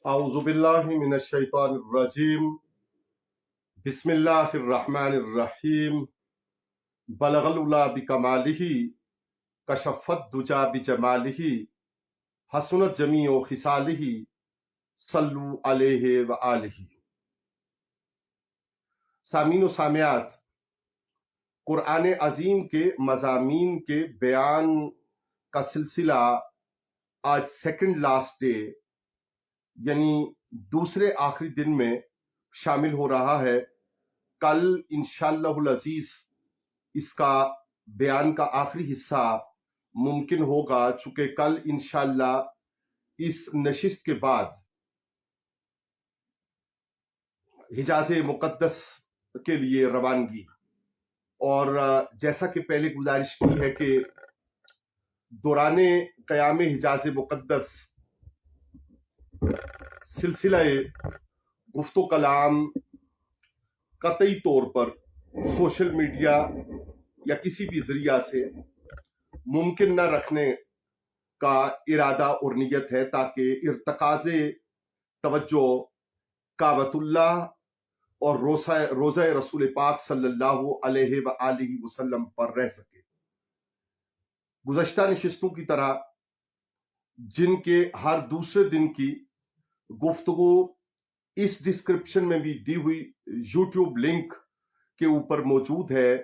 أعوذ بالله من الشيطان الرجيم بسم الله الرحمن الرحيم بلغ العلا بكماله كشف الدجى بجماله حسنت جميع خصاله صلوا علیہ وآلہ۔ سامعین و سامعات، قرآن عظیم کے مضامین کے بیان کا سلسلہ آج سیکنڈ لاسٹ ڈے یعنی دوسرے آخری دن میں شامل ہو رہا ہے۔ کل انشاءاللہ العزیز اس کا بیان کا آخری حصہ ممکن ہوگا، چونکہ کل انشاءاللہ اس نشست کے بعد حجاز مقدس کے لیے روانگی، اور جیسا کہ پہلے گزارش کی ہے کہ دوران قیام حجاز مقدس سلسلہ گفت و کلام قطعی طور پر سوشل میڈیا یا کسی بھی ذریعہ سے ممکن نہ رکھنے کا ارادہ اور نیت ہے، تاکہ ارتکاز توجہ کعبۃ اللہ اور روضہ رسول پاک صلی اللہ علیہ وآلہ وسلم پر رہ سکے۔ گزشتہ نشستوں کی طرح جن کے ہر دوسرے دن کی گفتگو اس ڈسکرپشن میں بھی دی ہوئی یوٹیوب لنک کے اوپر موجود ہے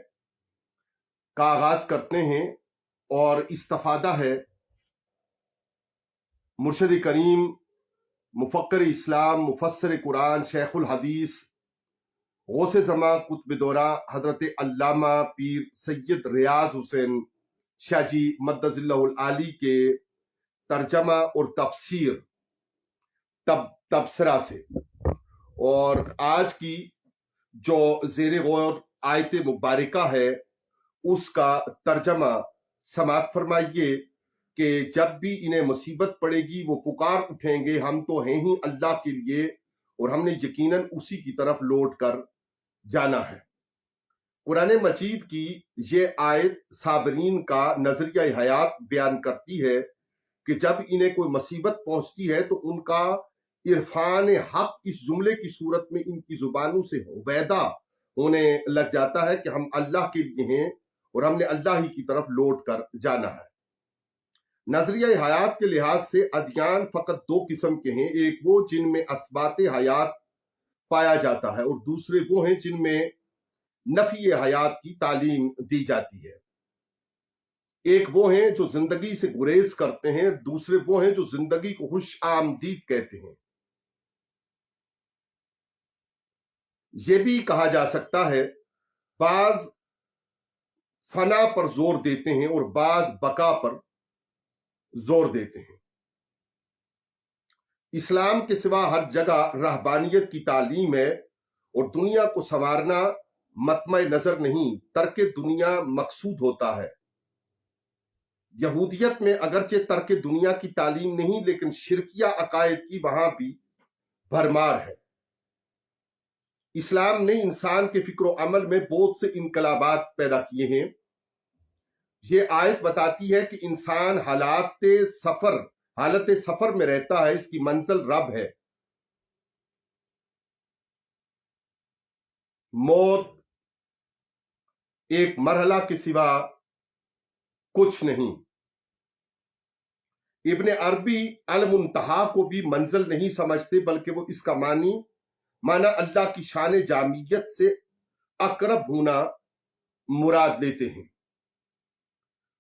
کا آغاز کرتے ہیں، اور استفادہ ہے مرشد کریم مفکر اسلام مفسر قرآن شیخ الحدیث غوث زمان قطب دورہ حضرت علامہ پیر سید ریاض حسین شاہ جی مدظ اللہ العالی کے ترجمہ اور تفسیر تبصرہ سے، اور آج کی جو زیر غور آیت مبارکہ ہے اس کا ترجمہ سماعت فرمائیے کہ جب بھی انہیں مصیبت پڑے گی وہ پکار اٹھیں گے، ہم تو ہیں ہی اللہ کے لیے اور ہم نے یقیناً اسی کی طرف لوٹ کر جانا ہے۔ قرآن مجید کی یہ آیت صابرین کا نظریہ حیات بیان کرتی ہے کہ جب انہیں کوئی مصیبت پہنچتی ہے تو ان کا عرفان حق اس جملے کی صورت میں ان کی زبانوں سے عبیدہ ہونے لگ جاتا ہے کہ ہم اللہ کے لیے ہیں اور ہم نے اللہ ہی کی طرف لوٹ کر جانا ہے۔ نظریہ حیات کے لحاظ سے ادیان فقط دو قسم کے ہیں، ایک وہ جن میں اثبات حیات پایا جاتا ہے اور دوسرے وہ ہیں جن میں نفی حیات کی تعلیم دی جاتی ہے۔ ایک وہ ہیں جو زندگی سے گریز کرتے ہیں، دوسرے وہ ہیں جو زندگی کو خوش آمدید کہتے ہیں۔ یہ بھی کہا جا سکتا ہے بعض فنا پر زور دیتے ہیں اور بعض بقا پر زور دیتے ہیں۔ اسلام کے سوا ہر جگہ رہبانیت کی تعلیم ہے اور دنیا کو سنوارنا مطمع نظر نہیں، ترک دنیا مقصود ہوتا ہے۔ یہودیت میں اگرچہ ترک دنیا کی تعلیم نہیں، لیکن شرکیہ عقائد کی وہاں بھی بھرمار ہے۔ اسلام نے انسان کے فکر و عمل میں بہت سے انقلابات پیدا کیے ہیں۔ یہ آیت بتاتی ہے کہ انسان حالت سفر میں رہتا ہے، اس کی منزل رب ہے۔ موت ایک مرحلہ کے سوا کچھ نہیں۔ ابن عربی المنتہا کو بھی منزل نہیں سمجھتے، بلکہ وہ اس کا معنی اللہ کی شان جامعیت سے اقرب ہونا مراد لیتے ہیں۔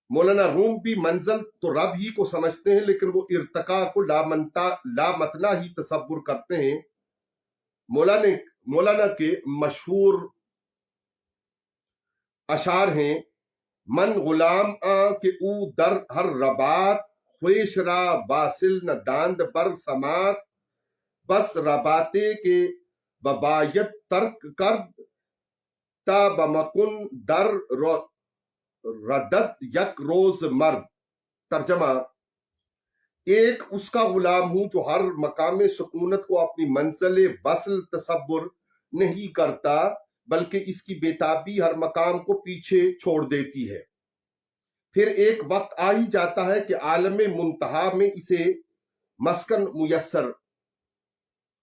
مولانا روم بھی منزل تو رب ہی کو سمجھتے ہیں، لیکن وہ ارتقاء کو لامتنا ہی تصور کرتے ہیں۔ مولانا کے مشہور اشعار ہیں: من غلام کہ او در ہر ربات، خویش را واصل نہ داند بر سماعت، بس رباتے کے ببایت ترک کرد تا بمکن در ردت یک روز مرد۔ ترجمہ: ایک اس کا غلام ہوں جو ہر مقام سکونت کو اپنی منزل وصل تصور نہیں کرتا، بلکہ اس کی بےتابی ہر مقام کو پیچھے چھوڑ دیتی ہے۔ پھر ایک وقت آ ہی جاتا ہے کہ عالم منتہا میں اسے مسکن میسر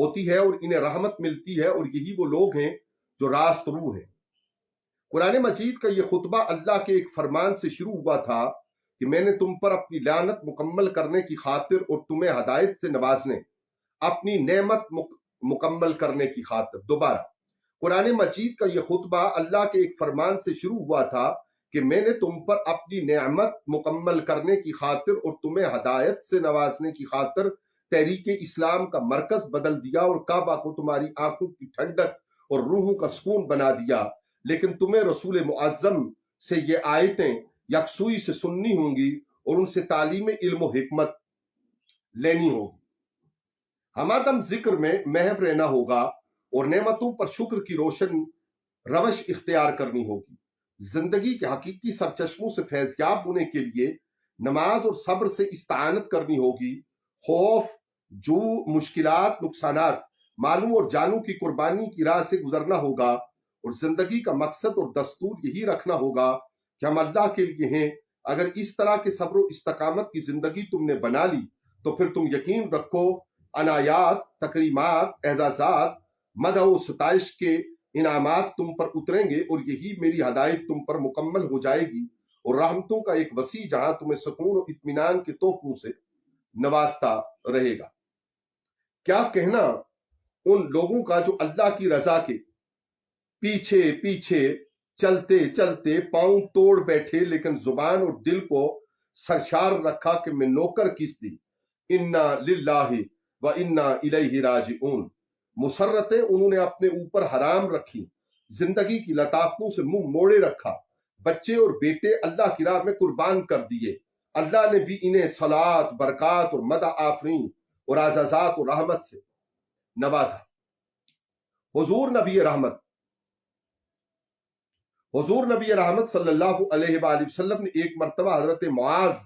ہوتی ہے اور انہیں رحمت ملتی ہے، اور یہی وہ لوگ ہیں جو راست رو ہیں۔ قرآن مجید کا یہ خطبہ اللہ کے ایک فرمان سے شروع ہوا تھا کہ میں نے تم پر اپنی لعنت مکمل کرنے کی خاطر اور تمہیں ہدایت سے نوازنے، اپنی نعمت مکمل کرنے کی خاطر۔ دوبارہ قرآن مجید کا یہ خطبہ اللہ کے ایک فرمان سے شروع ہوا تھا کہ میں نے تم پر اپنی نعمت مکمل کرنے کی خاطر اور تمہیں ہدایت سے نوازنے کی خاطر تحریک اسلام کا مرکز بدل دیا اور کعبہ کو تمہاری آنکھوں کی ٹھنڈک اور روحوں کا سکون بنا دیا، لیکن تمہیں رسول معظم سے یہ آیتیں یکسوئی سے سننی ہوں گی اور ان سے تعلیم علم و حکمت لینی ہوگی۔ ہمادم ذکر میں محو رہنا ہوگا اور نعمتوں پر شکر کی روشن روش اختیار کرنی ہوگی۔ زندگی کے حقیقی سرچشموں سے فیضیاب ہونے کے لیے نماز اور صبر سے استعانت کرنی ہوگی۔ خوف، جو، مشکلات، نقصانات، مالوں اور جانوں کی قربانی کی راہ سے گزرنا ہوگا، اور زندگی کا مقصد اور دستور یہی رکھنا ہوگا کہ ہم اللہ کے لیے ہیں۔ اگر اس طرح کے صبر و استقامت کی زندگی تم نے بنا لی تو پھر تم یقین رکھو عنایات، تکریمات، اعزازات، مدح و ستائش کے انعامات تم پر اتریں گے، اور یہی میری ہدایت تم پر مکمل ہو جائے گی، اور رحمتوں کا ایک وسیع جہاں تمہیں سکون و اطمینان کے تحفوں سے نوازتا رہے گا۔ کیا کہنا ان لوگوں کا جو اللہ کی رضا کے پیچھے پیچھے چلتے چلتے پاؤں توڑ بیٹھے، لیکن زبان اور دل کو سرشار رکھا کہ میں نوکر کس دی، انا للہ و انا الیہ راجعون۔ مسرتیں انہوں نے اپنے اوپر حرام رکھی، زندگی کی لطافتوں سے منہ موڑے رکھا، بچے اور بیٹے اللہ کی راہ میں قربان کر دیے۔ اللہ نے بھی انہیں صلات، برکات اور مدح آفرین اور اعزازات اور رحمت سے نوازا۔ حضور نبی رحمت صلی اللہ علیہ وآلہ وسلم نے ایک مرتبہ حضرت معاذ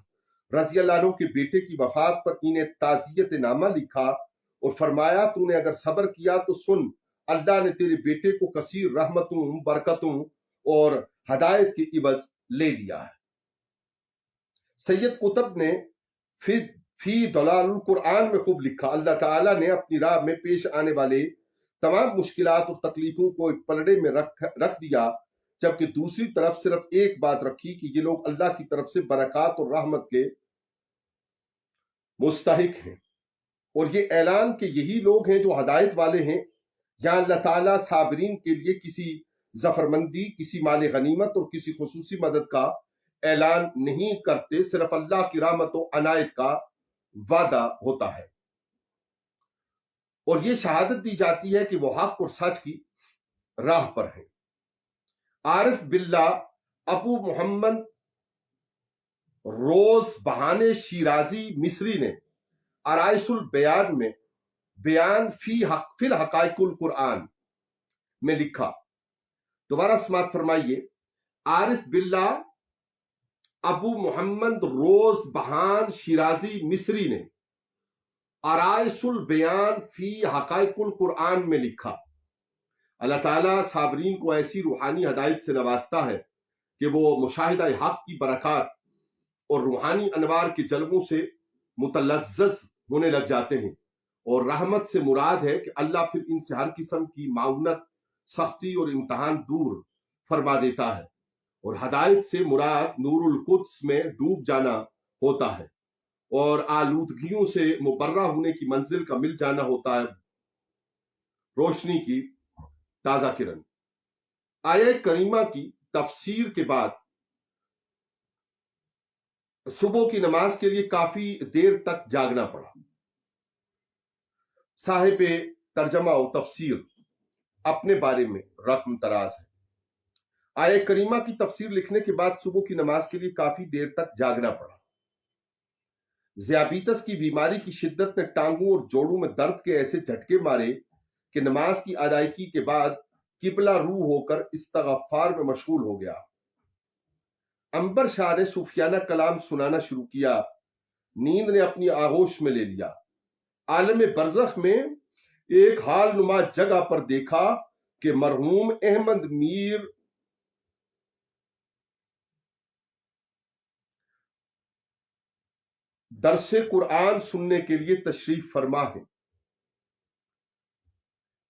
رضی اللہ عنہ کے بیٹے کی وفات پر انہیں تعزیت نامہ لکھا اور فرمایا تو نے اگر صبر کیا تو سن، اللہ نے تیرے بیٹے کو کثیر رحمتوں، برکتوں اور ہدایت کے عوض لے لیا ہے۔ سید قطب نے فی دلال القرآن میں خوب لکھا، اللہ تعالیٰ نے اپنی راہ میں پیش آنے والے تمام مشکلات اور تکلیفوں کو ایک پلڑے میں رکھ دیا، جبکہ دوسری طرف صرف ایک بات رکھی کہ یہ لوگ اللہ کی طرف سے برکات اور رحمت کے مستحق ہیں، اور یہ اعلان کہ یہی لوگ ہیں جو ہدایت والے ہیں۔ یہاں اللہ تعالیٰ صابرین کے لیے کسی ظفرمندی، کسی مال غنیمت اور کسی خصوصی مدد کا اعلان نہیں کرتے، صرف اللہ کی رحمت و عنایت کا وعدہ ہوتا ہے، اور یہ شہادت دی جاتی ہے کہ وہ حق اور سچ کی راہ پر ہیں۔ عارف باللہ ابو محمد روز بہان شیرازی مصری نے عرائس البیان میں بیان فی الحقائق القرآن میں لکھا، دوبارہ سماعت فرمائیے، عارف باللہ ابو محمد روز بہان شیرازی مصری نے عرائس البیان فی حقائق القرآن میں لکھا، اللہ تعالیٰ صابرین کو ایسی روحانی ہدایت سے نوازتا ہے کہ وہ مشاہدہ حق کی برکات اور روحانی انوار کے جلووں سے متلذذ ہونے لگ جاتے ہیں، اور رحمت سے مراد ہے کہ اللہ پھر ان سے ہر قسم کی معاونت، سختی اور امتحان دور فرما دیتا ہے، اور ہدایت سے مراد نور القدس میں ڈوب جانا ہوتا ہے اور آلودگیوں سے مبرہ ہونے کی منزل کا مل جانا ہوتا ہے، روشنی کی تازہ کرن۔ آیہ کریمہ کی تفسیر کے بعد صبح کی نماز کے لیے کافی دیر تک جاگنا پڑا۔ صاحب ترجمہ و تفسیر اپنے بارے میں رقم تراز ہے۔ آیہ کریمہ کی تفسیر لکھنے کے بعد صبح کی نماز کے لیے کافی دیر تک جاگنا پڑا۔ ذیابیطس کی بیماری کی شدت نے ٹانگوں اور جوڑوں میں درد کے ایسے جھٹکے مارے کہ نماز کی ادائیگی کے بعد قبلہ رو ہو کر استغفار میں مشغول ہو گیا۔ عنبر شاہ نے صوفیانہ کلام سنانا شروع کیا، نیند نے اپنی آغوش میں لے لیا۔ عالم برزخ میں ایک حال نما جگہ پر دیکھا کہ مرحوم احمد میر درس قرآن سننے کے لیے تشریف فرما ہے۔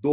2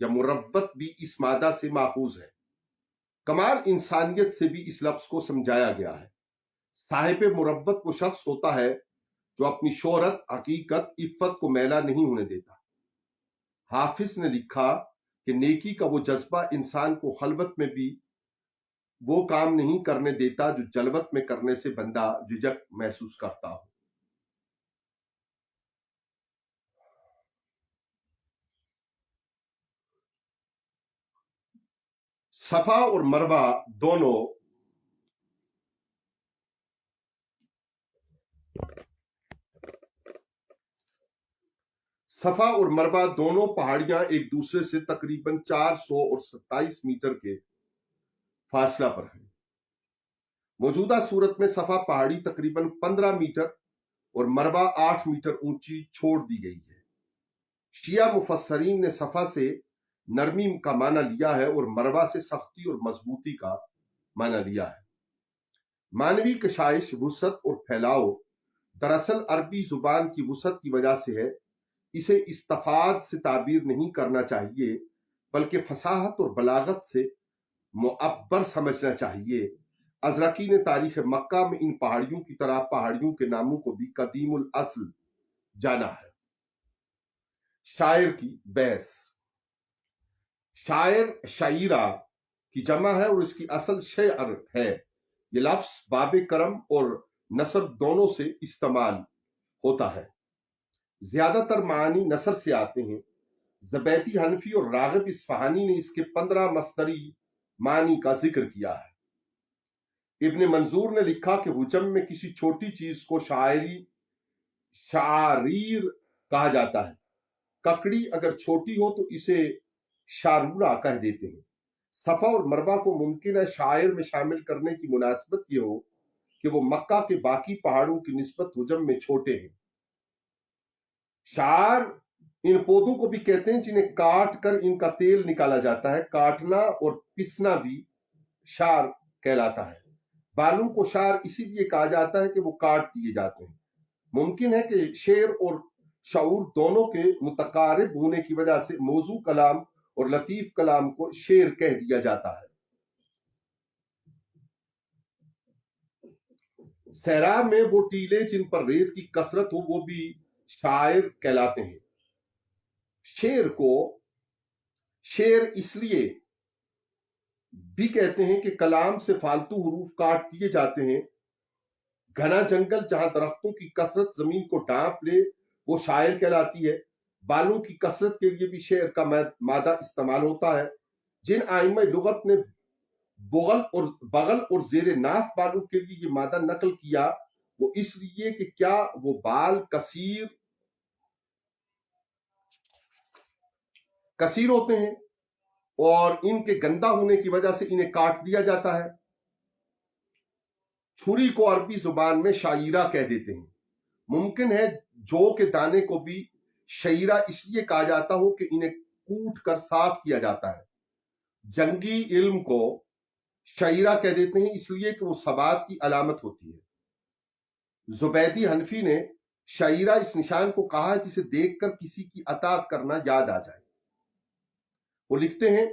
یا مربت بھی اس مادہ سے ماخوذ ہے۔ کمال انسانیت سے بھی اس لفظ کو سمجھایا گیا ہے۔ صاحب مربت وہ شخص ہوتا ہے جو اپنی شہرت، حقیقت، عفت کو میلا نہیں ہونے دیتا۔ حافظ نے لکھا کہ نیکی کا وہ جذبہ انسان کو خلوت میں بھی وہ کام نہیں کرنے دیتا جو جلوت میں کرنے سے بندہ جھجک محسوس کرتا ہو۔ صفا اور مروہ دونوں پہاڑیاں ایک دوسرے سے تقریباً 427 میٹر کے فاصلہ پر ہیں۔ موجودہ صورت میں صفا پہاڑی تقریباً 15 میٹر اور مروہ 8 میٹر اونچی چھوڑ دی گئی ہے۔ شیعہ مفسرین نے صفا سے نرمی کا معنی لیا ہے اور مروہ سے سختی اور مضبوطی کا معنی لیا ہے۔ معنوی کشائش، وسعت اور پھیلاؤ دراصل عربی زبان کی وسعت کی وجہ سے ہے۔ اسے استفاد سے تعبیر نہیں کرنا چاہیے بلکہ فصاحت اور بلاغت سے معبر سمجھنا چاہیے۔ ازرقی نے تاریخ مکہ میں ان پہاڑیوں کی طرح پہاڑیوں کے ناموں کو بھی قدیم الاصل جانا ہے۔ شاعر کی بحث۔ شاعر شاعرہ کی جمع ہے اور اس کی اصل شعر ہے۔ یہ لفظ باب کرم اور نثر دونوں سے استعمال ہوتا ہے۔ زیادہ تر معانی نثر سے آتے ہیں۔ زبیدی حنفی اور راغب اصفہانی نے اس کے 15 مصدری معنی کا ذکر کیا ہے۔ ابن منظور نے لکھا کہ حجم میں کسی چھوٹی چیز کو شعاریر کہا جاتا ہے۔ ککڑی اگر چھوٹی ہو تو اسے شارورہ کہہ دیتے ہیں۔ صفا اور مروہ کو ممکن ہے شاعر میں شامل کرنے کی مناسبت یہ ہو کہ وہ مکہ کے باقی پہاڑوں کی نسبت حجم میں چھوٹے ہیں۔ شعار ان پودوں کو بھی کہتے ہیں جنہیں کاٹ کر ان کا تیل نکالا جاتا ہے۔ کاٹنا اور پسنا بھی شعر کہلاتا ہے۔ بالوں کو شعر اسی لیے کہا جاتا ہے کہ وہ کاٹ دیے جاتے ہیں۔ ممکن ہے کہ شعر اور شعور دونوں کے متقارب ہونے کی وجہ سے موزوں کلام اور لطیف کلام کو شعر کہہ دیا جاتا ہے۔ صحرا میں وہ ٹیلے جن پر ریت کی کثرت ہو وہ بھی شاعر کہلاتے ہیں۔ شعر کو شعر اس لیے بھی کہتے ہیں کہ کلام سے فالتو حروف کاٹ دیے جاتے ہیں۔ گھنا جنگل جہاں درختوں کی کثرت زمین کو ڈھانپ لے وہ شاعر کہلاتی ہے۔ بالوں کی کثرت کے لیے بھی شعر کا مادہ استعمال ہوتا ہے۔ جن آئمہ لغت نے بغل اور زیر ناف بالوں کے لیے یہ مادہ نقل کیا وہ اس لیے کہ کیا وہ بال کثیر ہوتے ہیں اور ان کے گندا ہونے کی وجہ سے انہیں کاٹ دیا جاتا ہے۔ چھری کو عربی زبان میں شاعرہ کہہ دیتے ہیں۔ ممکن ہے جو کے دانے کو بھی شعیرہ اس لیے کہا جاتا ہو کہ انہیں کوٹ کر صاف کیا جاتا ہے۔ جنگی علم کو شعیرہ کہہ دیتے ہیں اس لیے کہ وہ ثبات کی علامت ہوتی ہے۔ زبیدی حنفی نے شعیرہ اس نشان کو کہا ہے جسے دیکھ کر کسی کی اطاعت کرنا یاد آ جائے۔ وہ لکھتے ہیں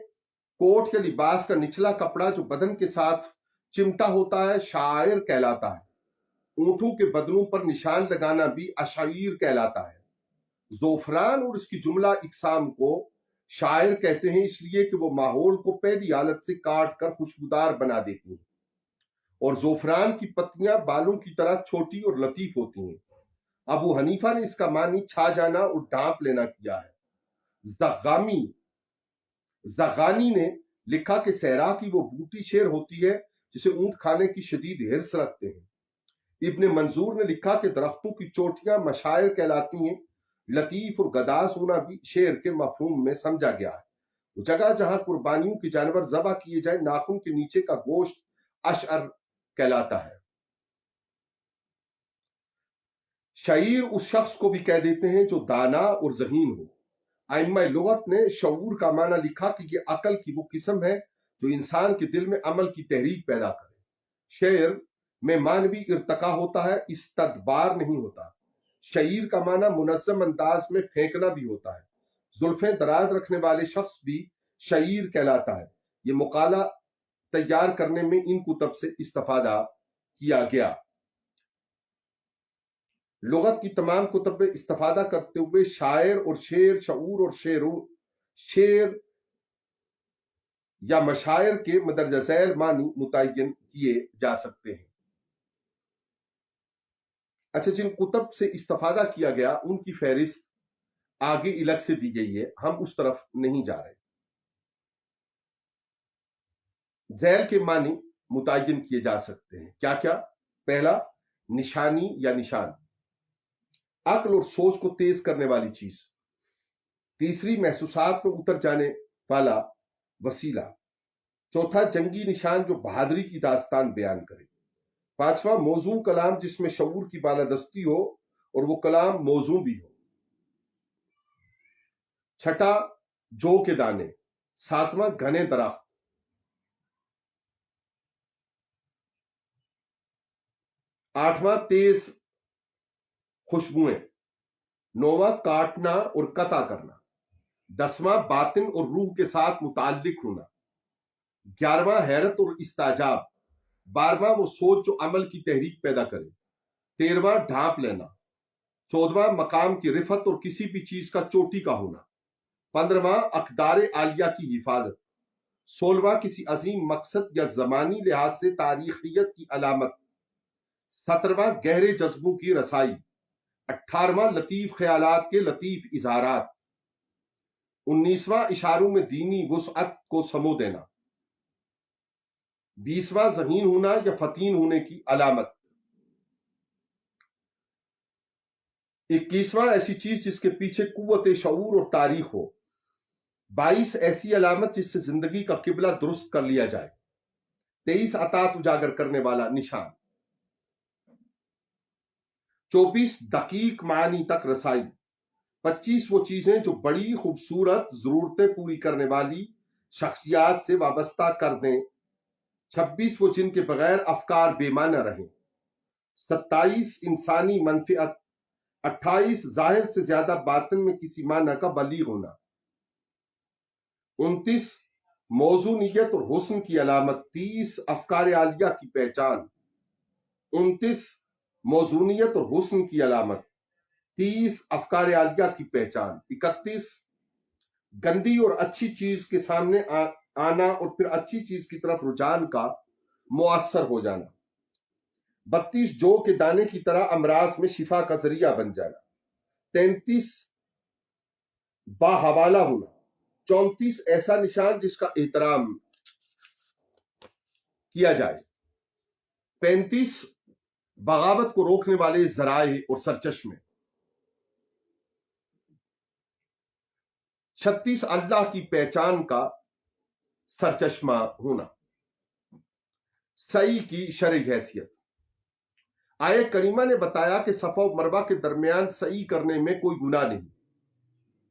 کوٹ یا لباس کا نچلا کپڑا جو بدن کے ساتھ چمٹا ہوتا ہے شاعر کہلاتا ہے۔ اونٹوں کے بدنوں پر نشان لگانا بھی اشعیر کہلاتا ہے۔ زعفران اور اس کی جملہ اقسام کو شاعر کہتے ہیں اس لیے کہ وہ ماحول کو پہلی حالت سے کاٹ کر خوشبودار بنا دیتی ہیں اور زعفران کی پتیاں بالوں کی طرح چھوٹی اور لطیف ہوتی ہیں۔ ابو حنیفہ نے اس کا معنی چھا جانا اور ڈھانپ لینا کیا ہے۔ زغانی نے لکھا کہ صحرا کی وہ بوٹی شیر ہوتی ہے جسے اونٹ کھانے کی شدید حرص رکھتے ہیں۔ ابن منظور نے لکھا کہ درختوں کی چوٹیاں مشاعر کہلاتی ہیں۔ لطیف اور گداز ہونا بھی شعر کے مفہوم میں سمجھا گیا ہے۔ جگہ جہاں قربانیوں کے جانور ذبح کیے جائیں ناخن کے نیچے کا گوشت اشعر کہلاتا ہے۔ شعیر اس شخص کو بھی کہہ دیتے ہیں جو دانا اور ذہین ہو۔ ائمہ لغت نے شعور کا معنی لکھا کہ یہ عقل کی وہ قسم ہے جو انسان کے دل میں عمل کی تحریک پیدا کرے۔ شعر میں معنوی ارتقا ہوتا ہے، استدبار نہیں ہوتا۔ شعیر کا معنی منظم انداز میں پھینکنا بھی ہوتا ہے۔ زلفیں دراز رکھنے والے شخص بھی شعیر کہلاتا ہے۔ یہ مقالہ تیار کرنے میں ان کتب سے استفادہ کیا گیا۔ لغت کی تمام کتب میں استفادہ کرتے ہوئے شاعر اور شعر، شعور اور شعر یا مشاعر کے مندرجہ ذیل معنی متعین کیے جا سکتے ہیں۔ اچھا، جن کتب سے استفادہ کیا گیا ان کی فہرست آگے الگ سے دی گئی ہے، ہم اس طرف نہیں جا رہے۔ ذیل کے معنی متعین کیے جا سکتے ہیں، کیا کیا؟ پہلا، نشانی یا نشان، عقل اور سوچ کو تیز کرنے والی چیز۔ تیسری، محسوسات میں اتر جانے والا وسیلہ۔ چوتھا، جنگی نشان جو بہادری کی داستان بیان کرے۔ پانچواں، موزوں کلام جس میں شعور کی بالادستی ہو اور وہ کلام موزوں بھی ہو۔ چھٹا، جو کے دانے۔ ساتواں، گھنے درخت۔ آٹھواں، تیز خوشبوئیں۔ نوواں، کاٹنا اور قطع کرنا۔ دسواں، باطن اور روح کے ساتھ متعلق ہونا۔ گیارہواں، حیرت اور استعجاب۔ بارہواں، وہ سوچ جو عمل کی تحریک پیدا کرے۔ تیرہواں، ڈھانپ لینا۔ چودہواں، مقام کی رفعت اور کسی بھی چیز کا چوٹی کا ہونا۔ پندرہواں، اقدار عالیہ کی حفاظت۔ سولہواں، کسی عظیم مقصد یا زمانی لحاظ سے تاریخیت کی علامت۔ سترہواں، گہرے جذبوں کی رسائی۔ اٹھارہواں، لطیف خیالات کے لطیف اظہارات۔ انیسواں، اشاروں میں دینی وسعت کو سمو دینا۔ بیسواں، ذہین ہونا یا فتین ہونے کی علامت۔ اکیسواں، ایسی چیز جس کے پیچھے قوت شعور اور تاریخ ہو۔ بائیس، ایسی علامت جس سے زندگی کا قبلہ درست کر لیا جائے۔ تیئیس، عطات اجاگر کرنے والا نشان۔ چوبیس، دقیق معانی تک رسائی۔ پچیس، وہ چیزیں جو بڑی خوبصورت ضرورتیں پوری کرنے والی شخصیات سے وابستہ کر دیں۔ چھبیس، وہ جن کے بغیر افکار بے معنی رہیں۔ ستائیس، انسانی منفعت۔ اٹھائیس، ظاہر سے زیادہ باطن میں کسی معنی کا بلیغ ہونا۔ انتیس، موزونیت اور حسن کی علامت۔ تیس، افکار عالیہ کی پہچان۔ انتیس، موزونیت اور حسن کی علامت۔ تیس، افکار عالیہ کی پہچان۔ اکتیس، گندی اور اچھی چیز کے سامنے آنا اور پھر اچھی چیز کی طرف رجحان کا مؤثر ہو جانا۔ بتیس، جو کے دانے کی طرح امراض میں شفا کا ذریعہ بن جانا۔ تینتیس، باحوالہ ہونا۔ چونتیس، ایسا نشان جس کا احترام کیا جائے۔ پینتیس، بغاوت کو روکنے والے ذرائع اور سرچشمے۔ چھتیس، اللہ کی پہچان کا سرچشمہ ہونا۔ سعی کی شرعی حیثیت۔ آیہ کریمہ نے بتایا کہ صفا و مروہ کے درمیان سعی کرنے میں کوئی گناہ نہیں۔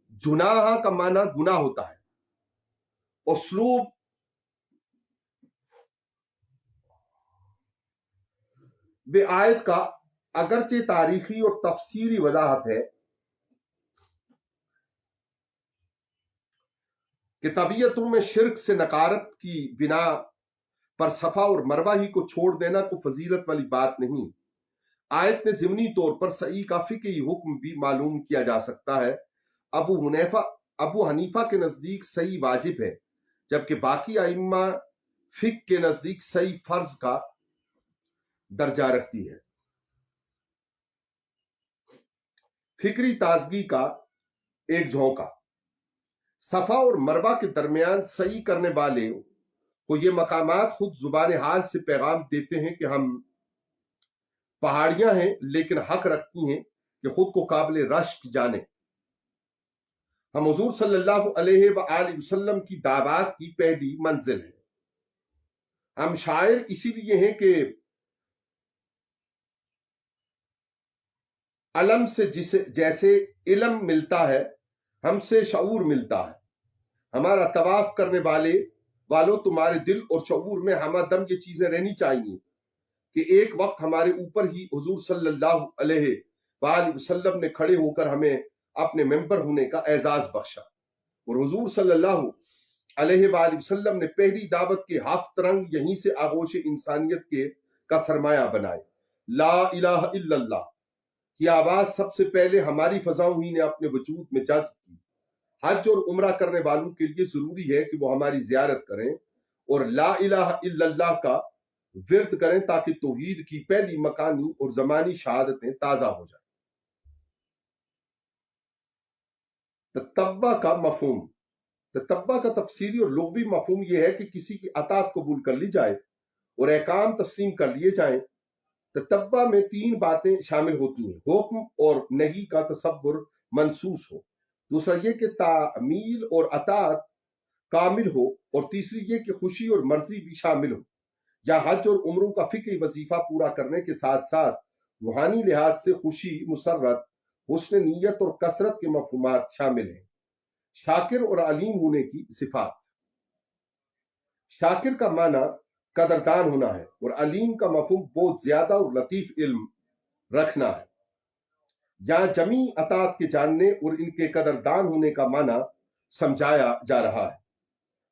جناح کا معنی گناہ ہوتا ہے۔ اسلوب بے آیت کا اگرچہ تاریخی اور تفسیری وضاحت ہے کہ طبیعتوں میں شرک سے نکارت کی بنا پر صفا اور مروہ ہی کو چھوڑ دینا کوئی فضیلت والی بات نہیں۔ آیت میں ضمنی طور پر سعی کا فقہی حکم بھی معلوم کیا جا سکتا ہے۔ ابو حنیفہ کے نزدیک سعی واجب ہے، جبکہ باقی ائمہ فقہ کے نزدیک سعی فرض کا درجہ رکھتی ہے۔ فکری تازگی کا ایک جھونکا۔ صفا اور مروہ کے درمیان سعی کرنے والے کو یہ مقامات خود زبان حال سے پیغام دیتے ہیں کہ ہم پہاڑیاں ہیں لیکن حق رکھتی ہیں کہ خود کو قابل رشک جانیں۔ ہم حضور صلی اللہ علیہ وآلہ وسلم کی دعوات کی پہلی منزل ہیں۔ ہم شاعر اسی لیے ہیں کہ علم سے جیسے علم ملتا ہے ہم سے شعور ملتا ہے۔ ہمارا طواف کرنے والوں تمہارے دل اور شعور میں ہمہ دم یہ چیزیں رہنی چاہیے کہ ایک وقت ہمارے اوپر ہی حضور صلی اللہ علیہ وآلہ وسلم نے کھڑے ہو کر ہمیں اپنے ممبر ہونے کا اعزاز بخشا۔ اور حضور صلی اللہ علیہ وآلہ وسلم نے پہلی دعوت کے ہفت رنگ یہیں سے آغوش انسانیت کے کا سرمایہ بنائے۔ لا الہ الا اللہ کی آواز سب سے پہلے ہماری فضاؤں ہی نے اپنے وجود میں جذب کی۔ حج اور عمرہ کرنے والوں کے لیے ضروری ہے کہ وہ ہماری زیارت کریں اور لا الہ الا اللہ کا ورد کریں تاکہ توحید کی پہلی مکانی اور زمانی شہادتیں تازہ ہو جائیں۔ تتبع کا مفہوم، تتبع کا تفسیری اور لغوی مفہوم یہ ہے کہ کسی کی اطاعت قبول کر لی جائے اور احکام تسلیم کر لیے جائیں۔ تتبع میں تین باتیں شامل ہوتی ہیں: حکم اور نہی کا تصور منسوس ہو، دوسرا یہ کہ تعمیل اور اطاعت کامل ہو، اور تیسری یہ کہ خوشی اور مرضی بھی شامل ہو۔ یا حج اور عمروں کا فقہی وظیفہ پورا کرنے کے ساتھ ساتھ روحانی لحاظ سے خوشی، مسرت، حسن نیت اور کثرت کے مفہومات شامل ہیں۔ شاکر اور علیم ہونے کی صفات۔ شاکر کا معنی قدردان ہونا ہے اور علیم کا مفہوم بہت زیادہ اور لطیف علم رکھنا ہے۔ یہاں جمیع اطاعت کے جاننے اور ان کے قدردان ہونے کا معنی سمجھایا جا رہا ہے۔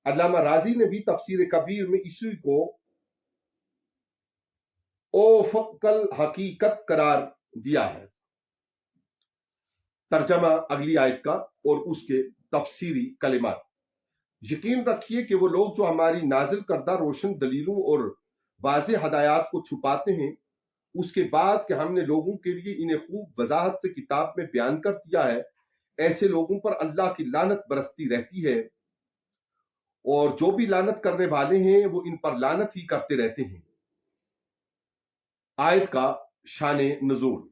علامہ راضی نے بھی تفسیر کبیر میں اسی کو اوفق الحقیقت قرار دیا ہے۔ ترجمہ اگلی آیت کا اور اس کے تفسیری کلمات۔ یقین رکھیے کہ وہ لوگ جو ہماری نازل کردہ روشن دلیلوں اور واضح ہدایات کو چھپاتے ہیں، اس کے بعد کہ ہم نے لوگوں کے لیے انہیں خوب وضاحت سے کتاب میں بیان کر دیا ہے، ایسے لوگوں پر اللہ کی لعنت برستی رہتی ہے، اور جو بھی لعنت کرنے والے ہیں وہ ان پر لعنت ہی کرتے رہتے ہیں۔ آیت کا شان نزول۔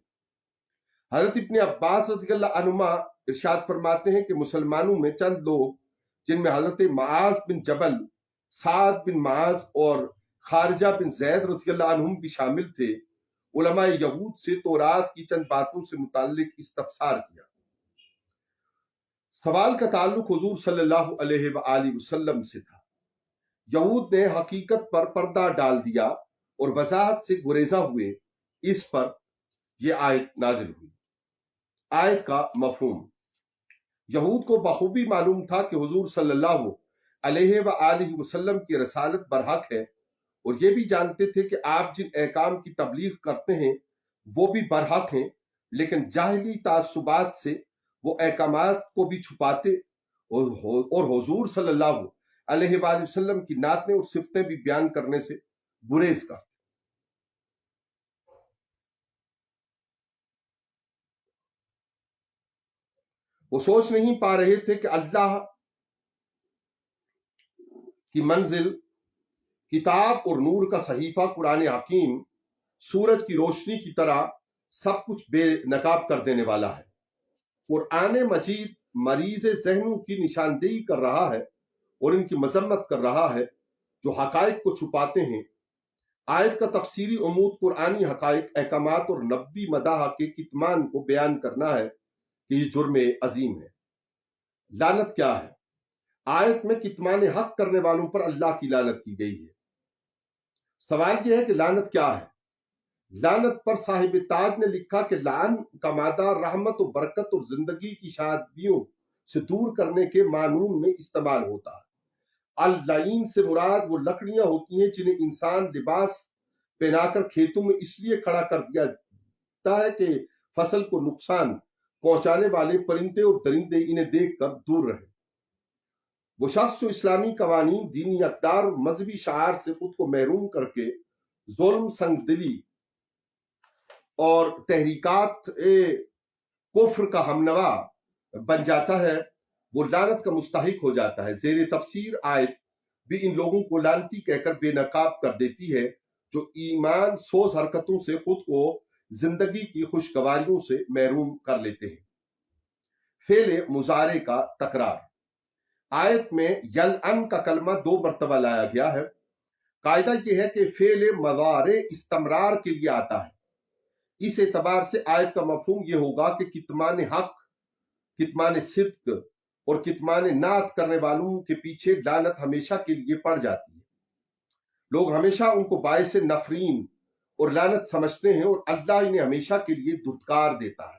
حضرت ابن عباس رضی اللہ عنہما ارشاد فرماتے ہیں کہ مسلمانوں میں چند لوگ، جن میں حضرت معاذ بن جبل، سعد بن معاذ اور خارجہ بن زید رضی اللہ عنہم بھی شامل تھے، علماء یہود سے تورات کی چند باتوں سے متعلق استفسار کیا۔ سوال کا تعلق حضور صلی اللہ علیہ وآلہ وسلم سے تھا۔ یہود نے حقیقت پر پردہ ڈال دیا اور وضاحت سے گریزہ ہوئے، اس پر یہ آیت نازل ہوئی۔ آیت کا مفہوم۔ یہود کو بخوبی معلوم تھا کہ حضور صلی اللہ علیہ وآلہ وسلم کی رسالت برحق ہے، اور یہ بھی جانتے تھے کہ آپ جن احکام کی تبلیغ کرتے ہیں وہ بھی برحق ہیں، لیکن جاہلی تعصبات سے وہ احکامات کو بھی چھپاتے اور حضور صلی اللہ علیہ وآلہ وسلم کی نعتیں اور صفتیں بھی بیان کرنے سے گریز کرتے۔ وہ سوچ نہیں پا رہے تھے کہ اللہ کی منزل کتاب اور نور کا صحیفہ قرآن حکیم سورج کی روشنی کی طرح سب کچھ بے نقاب کر دینے والا ہے۔ قرآن مجید مریض ذہنوں کی نشاندہی کر رہا ہے اور ان کی مذمت کر رہا ہے جو حقائق کو چھپاتے ہیں۔ آیت کا تفسیری عمود قرآنی حقائق، احکامات اور نبوی مداح کے کتمان کو بیان کرنا ہے کہ یہ جرم عظیم ہے۔ لعنت کیا ہے؟ آیت میں کتمان حق کرنے والوں پر اللہ کی لعنت کی گئی ہے۔ سوال یہ ہے کہ لعنت کیا ہے؟ لعنت پر صاحب تاج نے لکھا کہ لعن کا مادہ رحمت و برکت اور زندگی کی شادیوں سے دور کرنے کے معنون میں استعمال ہوتا ہے۔ اللعین سے مراد وہ لکڑیاں ہوتی ہیں جنہیں انسان لباس پہنا کر کھیتوں میں اس لیے کھڑا کر دیا جاتا ہے کہ فصل کو نقصان پہنچانے والے پرندے اور درندے انہیں دیکھ کر دور رہیں۔ وہ شخص جو اسلامی قوانین، دینی اقدار اور مذہبی شعار سے خود کو محروم کر کے ظلم، سنگ دلی اور تحریکات کفر کا ہمنوا بن جاتا ہے، وہ لعنت کا مستحق ہو جاتا ہے۔ زیر تفسیر آیت بھی ان لوگوں کو لعنتی کہہ کر بے نقاب کر دیتی ہے جو ایمان سوز حرکتوں سے خود کو زندگی کی خوشگواریوں سے محروم کر لیتے ہیں۔ فعل مضارع کا تکرار۔ آیت میں یلعن کا کلمہ 2 مرتبہ لایا گیا ہے۔ قاعدہ یہ ہے کہ فعل مضارع استمرار کے لیے آتا ہے۔ اس اعتبار سے آیت کا مفہوم یہ ہوگا کہ کتمان حق، کتمان صدق اور کتمان نعت کرنے والوں کے پیچھے لعنت ہمیشہ کے لیے پڑ جاتی ہے۔ لوگ ہمیشہ ان کو باعث نفرین اور لعنت سمجھتے ہیں اور اللہ انہیں ہمیشہ کے لیے دھتکار دیتا ہے۔